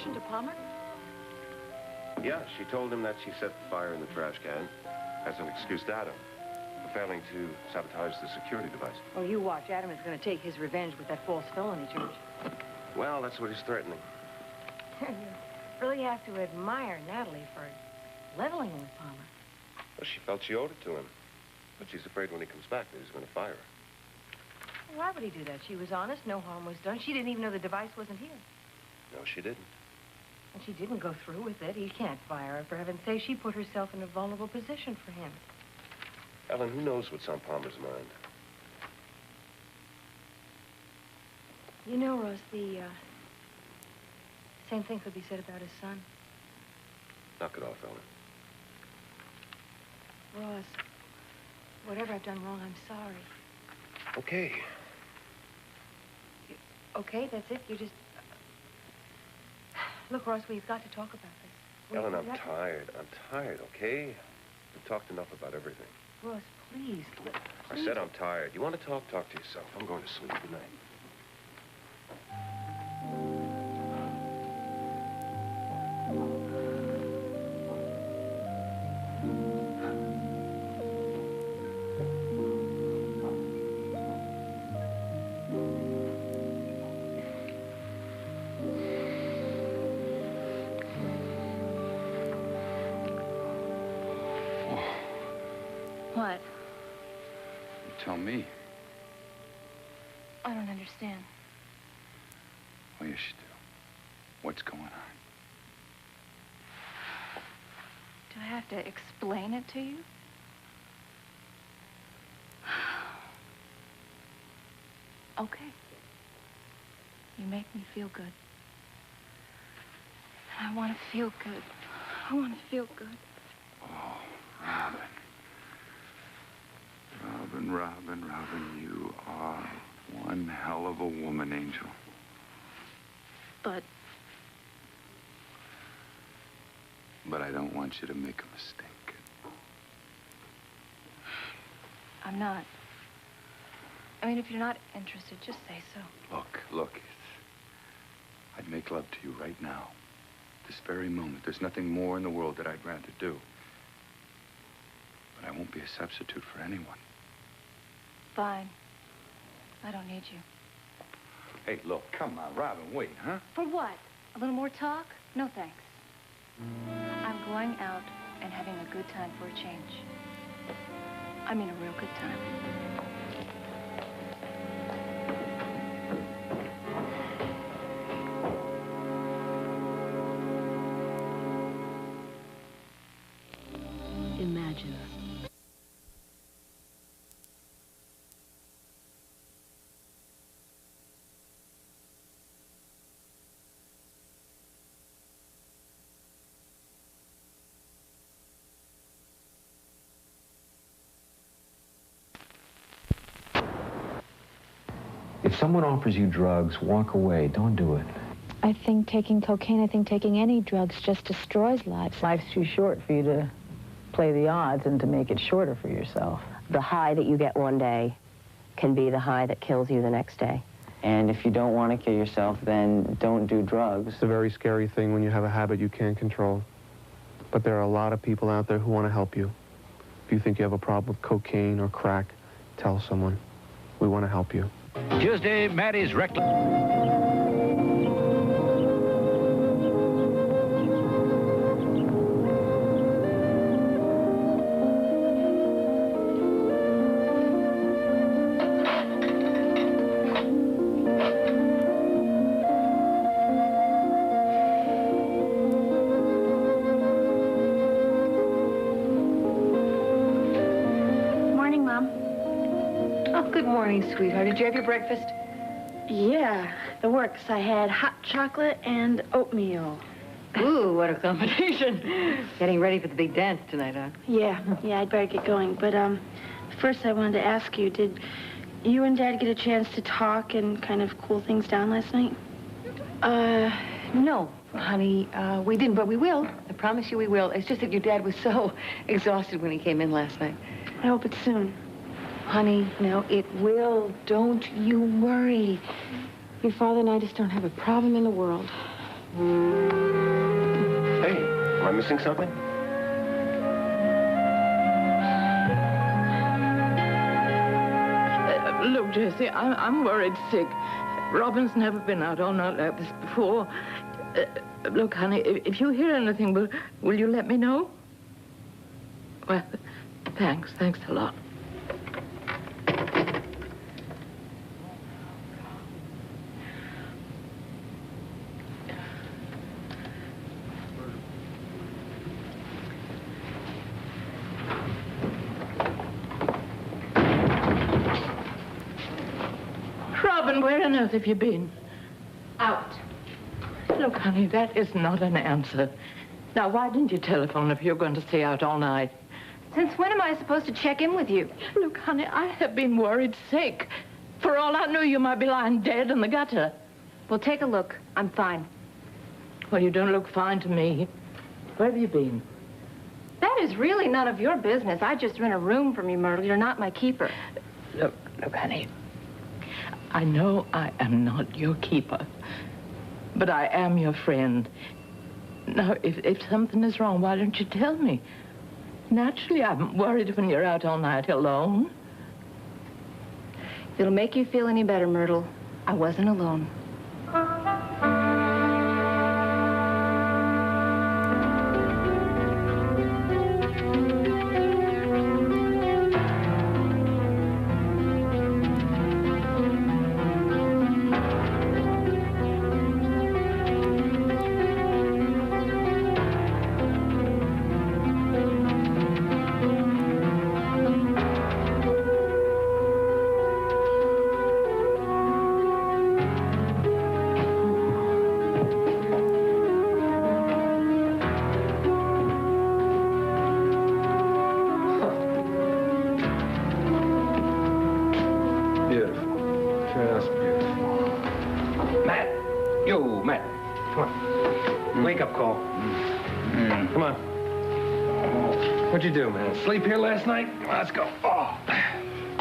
[SPEAKER 3] confession to Palmer?
[SPEAKER 5] Yeah, she told him that she set the fire in the trash can as an excuse to Adam for failing to sabotage the security device.
[SPEAKER 3] Oh, you watch. Adam is going to take his revenge with that false felony charge.
[SPEAKER 5] Well, that's what he's threatening.
[SPEAKER 3] You really have to admire Natalie for leveling with Palmer.
[SPEAKER 5] Well, she felt she owed it to him. But she's afraid when he comes back that he's going to fire her.
[SPEAKER 3] Why would he do that? She was honest. No harm was done. She didn't even know the device wasn't here.
[SPEAKER 5] No, she didn't.
[SPEAKER 3] And she didn't go through with it. He can't fire her. For heaven's sake, she put herself in a vulnerable position for him.
[SPEAKER 5] Ellen, who knows what's on Palmer's mind?
[SPEAKER 3] You know, Ross, the same thing could be said about his son.
[SPEAKER 5] Knock it off, Ellen.
[SPEAKER 3] Ross, whatever I've done wrong, I'm sorry.
[SPEAKER 5] Okay.
[SPEAKER 3] Okay, that's it? You just... Look, Ross, we've got to talk about this.
[SPEAKER 5] Ellen, I'm tired. I'm tired, okay? We've talked enough about everything.
[SPEAKER 3] Ross, please.
[SPEAKER 5] I said I'm tired. You want to talk? Talk to yourself. I'm going to sleep. Good night.
[SPEAKER 6] What?
[SPEAKER 4] You tell me.
[SPEAKER 6] I don't understand.
[SPEAKER 4] Oh, yes, you do. What's going on?
[SPEAKER 6] Do I have to explain it to you? Okay. You make me feel good. I want to feel good. I want to feel good.
[SPEAKER 4] Oh, Robin. Robin, you are one hell of a woman, Angel.
[SPEAKER 6] But
[SPEAKER 4] I don't want you to make a mistake.
[SPEAKER 6] I'm not. I mean, if you're not interested, just say so.
[SPEAKER 4] Look, I'd make love to you right now. This very moment. There's nothing more in the world that I'd rather do. But I won't be a substitute for anyone.
[SPEAKER 6] Fine. I don't need you.
[SPEAKER 4] Hey, look, come on, Robin, wait, huh?
[SPEAKER 6] For what? A little more talk? No, thanks. I'm going out and having a good time for a change. I mean, a real good time.
[SPEAKER 3] Imagine.
[SPEAKER 15] If someone offers you drugs, walk away. Don't do it.
[SPEAKER 16] I think taking cocaine, I think taking any drugs just destroys lives.
[SPEAKER 17] Life's too short for you to play the odds and to make it shorter for yourself.
[SPEAKER 18] The high that you get one day can be the high that kills you the next day.
[SPEAKER 19] And if you don't want to kill yourself, then don't do drugs.
[SPEAKER 11] It's a very scary thing when you have a habit you can't control. But there are a lot of people out there who want to help you. If you think you have a problem with cocaine or crack, tell someone. We want to help you.
[SPEAKER 20] Tuesday, Maddie's Reckless.
[SPEAKER 14] Morning, Mom.
[SPEAKER 3] Oh, good morning, sweetheart. Did you have your breakfast?
[SPEAKER 14] Yeah, the works. I had hot chocolate and oatmeal.
[SPEAKER 3] Ooh, what a combination. Getting ready for the big dance tonight, huh?
[SPEAKER 14] Yeah, I'd better get going. But, first I wanted to ask you, did you and Dad get a chance to talk and kind of cool things down last night?
[SPEAKER 3] No, honey, we didn't, but we will. I promise you we will. It's just that your dad was so exhausted when he came in last night.
[SPEAKER 14] I hope it's soon.
[SPEAKER 3] Honey, no, it will. Don't you worry. Your father and I just don't have a problem in the world.
[SPEAKER 5] Hey, am I missing something?
[SPEAKER 21] Look, Jesse, I'm worried sick. Robin's never been out all night like this before. Look, honey, if you hear anything, will you let me know? Well, thanks a lot. Robin, where on earth have you been?
[SPEAKER 6] Out.
[SPEAKER 21] Look, honey, that is not an answer. Now, why didn't you telephone if you're going to stay out all night?
[SPEAKER 6] Since when am I supposed to check in with you?
[SPEAKER 21] Look, honey, I have been worried sick. For all I knew, you might be lying dead in the gutter.
[SPEAKER 6] Well, take a look. I'm fine.
[SPEAKER 21] Well, you don't look fine to me. Where have you been?
[SPEAKER 6] That is really none of your business. I just rent a room from you, Myrtle. You're not my keeper.
[SPEAKER 21] Look, honey. I know I am not your keeper, but I am your friend. Now, if something is wrong, why don't you tell me? Naturally, I'm worried when you're out all night alone.
[SPEAKER 6] If it'll make you feel any better, Myrtle, I wasn't alone.
[SPEAKER 7] What'd you do, man? Sleep here last night? Let's go. Oh.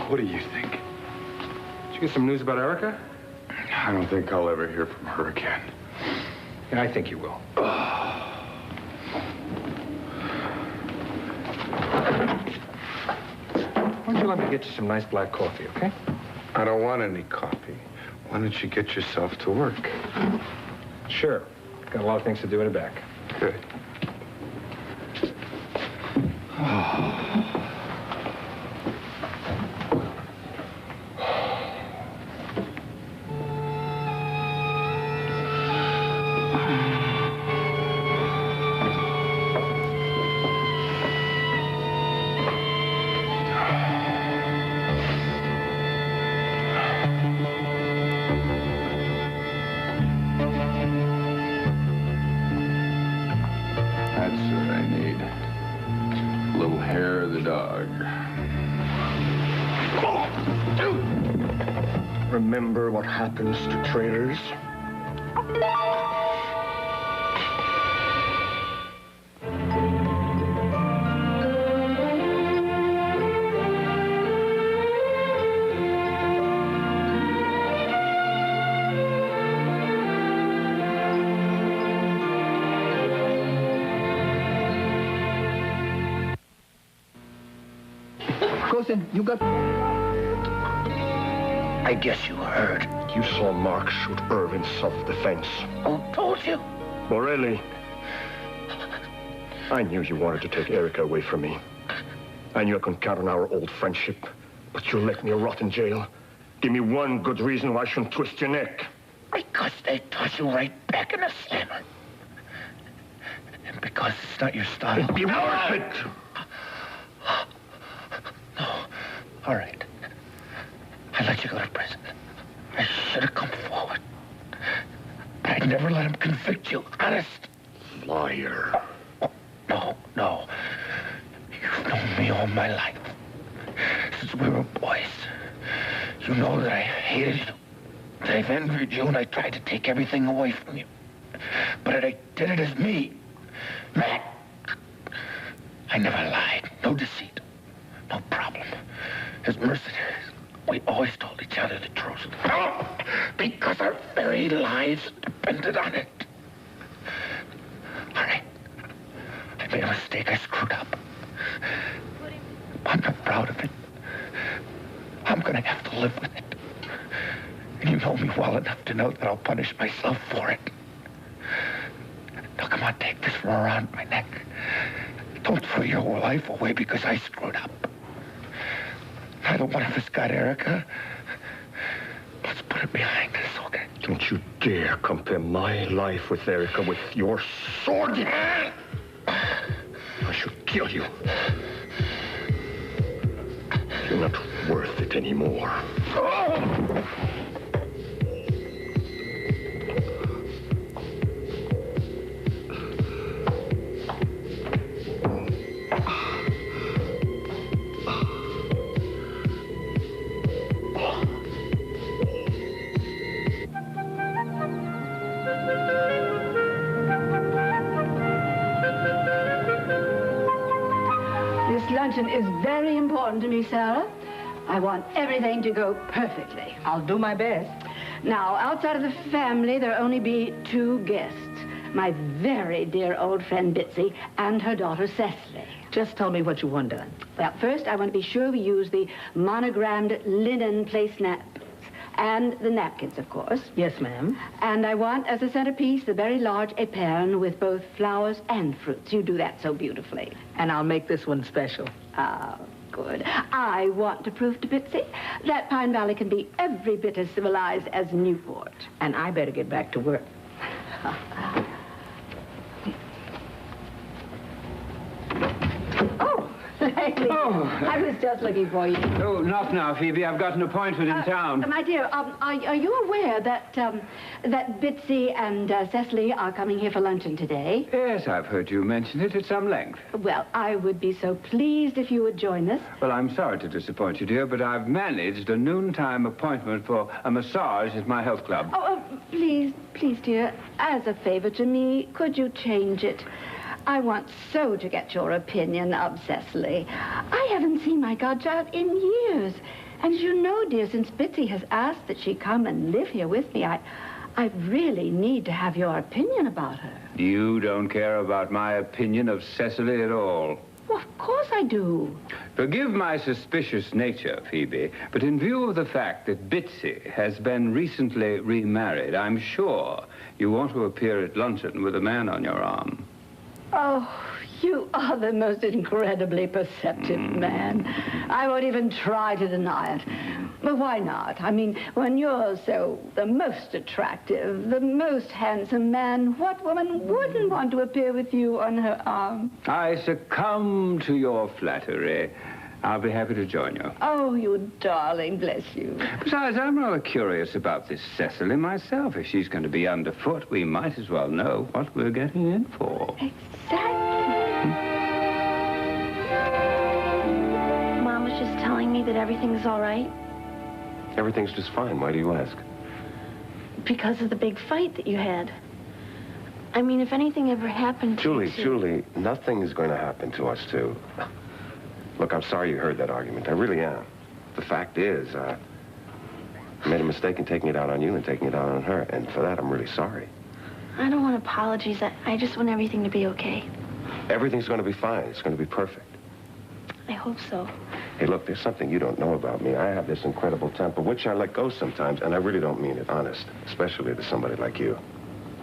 [SPEAKER 4] What do you think?
[SPEAKER 7] Did you get some news about Erica?
[SPEAKER 4] I don't think I'll ever hear from her again.
[SPEAKER 7] Yeah, I think you will. Why don't you let me get you some nice black coffee, okay?
[SPEAKER 4] I don't want any coffee. Why don't you get yourself to work?
[SPEAKER 7] Sure. Got a lot of things to do in the back.
[SPEAKER 4] Good.
[SPEAKER 13] Remember what happens to traitors?
[SPEAKER 22] Cousin, you got...
[SPEAKER 13] I guess you heard.
[SPEAKER 22] You saw Mark shoot Irv in self-defense.
[SPEAKER 13] Who told you?
[SPEAKER 22] Morelli. I knew you wanted to take Erica away from me. I knew I couldn't count on our old friendship. But you let me rot in jail. Give me one good reason why I shouldn't twist your neck.
[SPEAKER 13] Because they toss you right back in the slammer. And because it's not your style.
[SPEAKER 22] It'd be worth it.
[SPEAKER 13] No. All right. I let you go to prison. I should have come forward. But I'd never let him convict you. Honest.
[SPEAKER 22] Liar.
[SPEAKER 13] Oh, no. You've known me all my life. Since we were boys. You know that I hated you. That I've envied you and I tried to take everything away from you. But I did it as me. Matt. I never lied. No deceit. No problem. As mercenaries. We always told each other the truth. Because our very lives depended on it.
[SPEAKER 22] made a mistake. I screwed up. I'm not proud of it. I'm gonna have to live with it. And you know me well enough to know that I'll punish myself for it. Now, come on, take this from around my neck. Don't throw your whole life away because I screwed up. Neither one of us got Erica. Let's put it behind us, okay? Don't you dare compare my life with Erica with your sword hand! I should kill you. You're not worth it anymore. Oh!
[SPEAKER 2] Luncheon is very important to me, Sarah. I want everything to go perfectly.
[SPEAKER 10] I'll do my best.
[SPEAKER 2] Now, outside of the family, there'll only be 2 guests. My very dear old friend Bitsy and her daughter Cecily.
[SPEAKER 10] Just tell me what you want done.
[SPEAKER 2] Well, first, I want to be sure we use the monogrammed linen placemats. And the napkins, of course.
[SPEAKER 10] Yes, ma'am.
[SPEAKER 2] And I want, as a centerpiece, the very large épergne with both flowers and fruits. You do that so beautifully.
[SPEAKER 10] And I'll make this one special.
[SPEAKER 2] Ah, good. I want to prove to Bitsy that Pine Valley can be every bit as civilized as Newport.
[SPEAKER 10] And I better get back to work.
[SPEAKER 2] I was just looking for you.
[SPEAKER 4] Oh, not now, Phoebe. I've got an appointment in town.
[SPEAKER 2] My dear, are you aware that that Bitsy and Cecily are coming here for luncheon today?
[SPEAKER 4] Yes, I've heard you mention it at some length.
[SPEAKER 2] Well, I would be so pleased if you would join us.
[SPEAKER 4] Well, I'm sorry to disappoint you, dear, but I've managed a noontime appointment for a massage at my health club.
[SPEAKER 2] Oh, please, dear, as a favor to me, could you change it? I want so to get your opinion of Cecily. I haven't seen my godchild in years. And as you know, dear, since Bitsy has asked that she come and live here with me, I really need to have your opinion about her.
[SPEAKER 4] You don't care about my opinion of Cecily at all.
[SPEAKER 2] Well, of course I do.
[SPEAKER 4] Forgive my suspicious nature, Phoebe, but in view of the fact that Bitsy has been recently remarried, I'm sure you want to appear at luncheon with a man on your arm.
[SPEAKER 2] Oh, you are the most incredibly perceptive man. I won't even try to deny it. But why not? I mean, when you're the most attractive, the most handsome man, what woman wouldn't want to appear with you on her arm?
[SPEAKER 4] I succumb to your flattery. I'll be happy to join you.
[SPEAKER 2] Oh, you darling, bless you.
[SPEAKER 4] Besides, I'm rather curious about this Cecily myself. If she's going to be underfoot, we might as well know what we're getting in for.
[SPEAKER 2] Exactly.
[SPEAKER 14] Mom was just telling me that everything's all right.
[SPEAKER 5] Everything's just fine. Why do you ask?
[SPEAKER 14] Because of the big fight that you had. I mean, if anything ever happened to you...
[SPEAKER 5] Julie, nothing is going to happen to us two. Look, I'm sorry you heard that argument. I really am. The fact is, I made a mistake in taking it out on you and taking it out on her. And for that, I'm really sorry.
[SPEAKER 14] I don't want apologies. I just want everything to be okay.
[SPEAKER 5] Everything's going to be fine. It's going to be perfect.
[SPEAKER 14] I hope so.
[SPEAKER 5] Hey, look, there's something you don't know about me. I have this incredible temper, which I let go sometimes, and I really don't mean it, honest. Especially to somebody like you.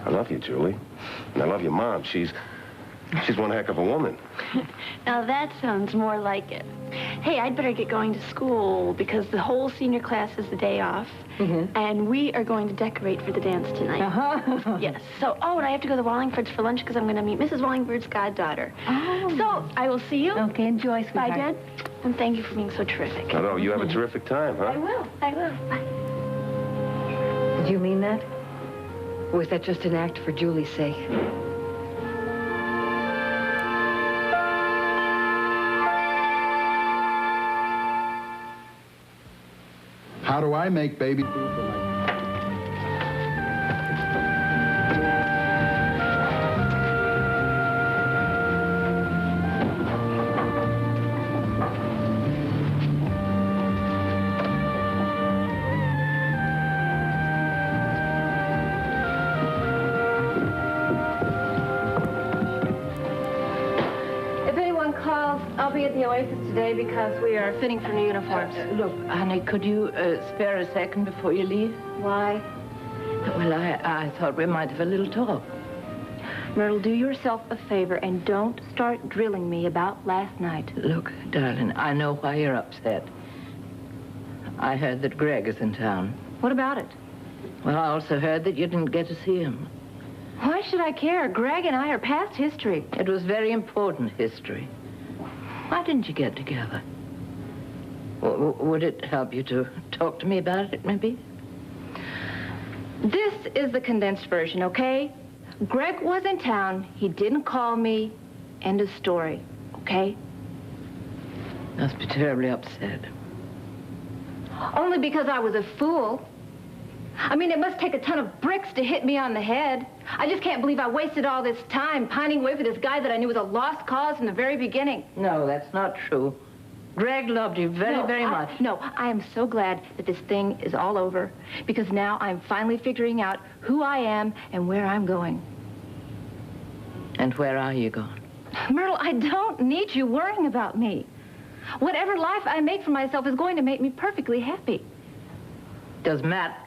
[SPEAKER 5] I love you, Julie. And I love your mom. She's one heck of a woman.
[SPEAKER 14] Now that sounds more like it. Hey, I'd better get going to school because the whole senior class is the day off. And we are going to decorate for the dance tonight. Yes. So, and I have to go to the Wallingfords for lunch because I'm going to meet Mrs. Wallingford's goddaughter. So, I will see you.
[SPEAKER 2] Okay, enjoy, sweetheart.
[SPEAKER 14] Bye, Dad. And thank you for being so terrific.
[SPEAKER 5] No, you have a terrific time, huh?
[SPEAKER 14] I will. Bye.
[SPEAKER 12] Did you mean that? Or was that just an act for Julie's sake?
[SPEAKER 23] How do I make baby food for my...
[SPEAKER 6] at the Oasis today because we are fitting for new uniforms.
[SPEAKER 21] Look, honey, could you spare a second before you leave?
[SPEAKER 6] Why?
[SPEAKER 21] Well, I thought we might have a little talk.
[SPEAKER 6] Myrtle, do yourself a favor and don't start drilling me about last night.
[SPEAKER 21] Look, darling, I know why you're upset. I heard that Greg is in town.
[SPEAKER 6] What about it?
[SPEAKER 21] Well, I also heard that you didn't get to see him.
[SPEAKER 6] Why should I care? Greg and I are past history.
[SPEAKER 21] It was very important history. Why didn't you get together? Would it help you to talk to me about it, maybe?
[SPEAKER 6] This is the condensed version, okay? Greg was in town. He didn't call me. End of story, okay?
[SPEAKER 21] Must be terribly upset.
[SPEAKER 6] Only because I was a fool. I mean, it must take a ton of bricks to hit me on the head. I just can't believe I wasted all this time pining away for this guy that I knew was a lost cause from the very beginning.
[SPEAKER 21] No, that's not true. Greg loved you very much.
[SPEAKER 6] No, I am so glad that this thing is all over, because now I'm finally figuring out who I am and where I'm going.
[SPEAKER 21] And where are you going?
[SPEAKER 6] Myrtle, I don't need you worrying about me. Whatever life I make for myself is going to make me perfectly happy.
[SPEAKER 21] Does Matt